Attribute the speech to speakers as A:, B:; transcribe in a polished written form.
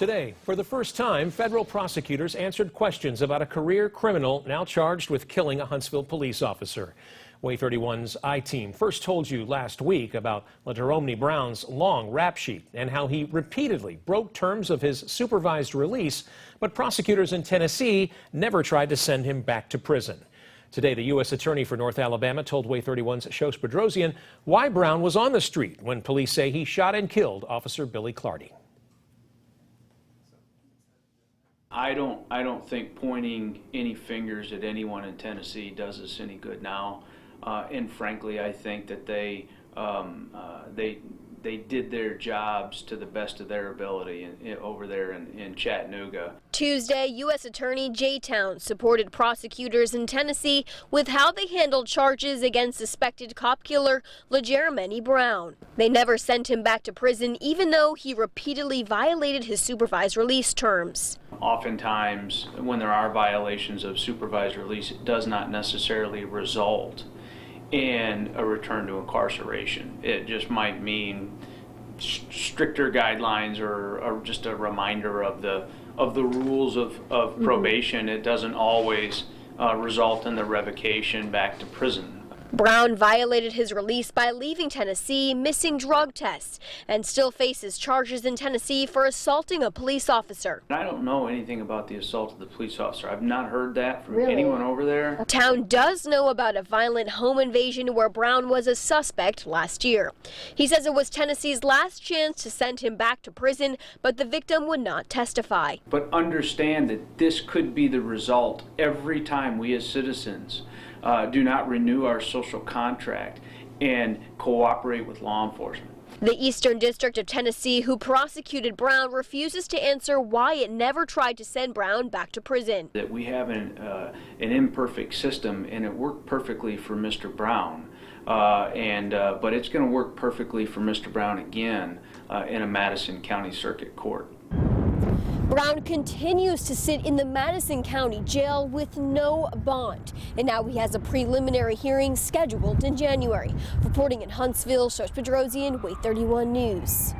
A: Today, for the first time, federal prosecutors answered questions about a career criminal now charged with killing a Huntsville police officer. Way 31's I-Team first told you last week about LaJerome Brown's long rap sheet and how he repeatedly broke terms of his supervised release, but prosecutors in Tennessee never tried to send him back to prison. Today, the U.S. Attorney for North Alabama told Way 31's Shos Bedrosian why Brown was on the street when police say he shot and killed Officer Billy Clardy.
B: I don't think pointing any fingers at anyone in Tennessee does us any good now, and frankly, I think that they did their jobs to the best of their ability over there in Chattanooga.
C: Tuesday, U.S. Attorney J. Town supported prosecutors in Tennessee with how they handled charges against suspected cop killer LaJerome Brown. They never sent him back to prison, even though he repeatedly violated his supervised release terms.
B: Oftentimes, when there are violations of supervised release, it does not necessarily result in a return to incarceration. It just might mean stricter guidelines or just a reminder of the rules of probation. It doesn't always result in the revocation back to prison.
C: Brown violated his release by leaving Tennessee, missing drug tests, and still faces charges in Tennessee for assaulting a police officer.
B: I don't know anything about the assault of the police officer. I've not heard that from anyone over there.
C: Town does know about a violent home invasion where Brown was a suspect last year. He says it was Tennessee's last chance to send him back to prison, but the victim would not testify.
B: But understand that this could be the result every time we as citizens do not renew our social contract and cooperate with law enforcement.
C: The Eastern District of Tennessee, who prosecuted Brown, refuses to answer why it never tried to send Brown back to prison.
B: That we have an imperfect system, and it worked perfectly for Mr. Brown, but it's going to work perfectly for Mr. Brown again in a Madison County Circuit Court.
C: Brown continues to sit in the Madison County Jail with no bond, and now he has a preliminary hearing scheduled in January. Reporting in Huntsville, Shos Bedrosian, Way 31 News.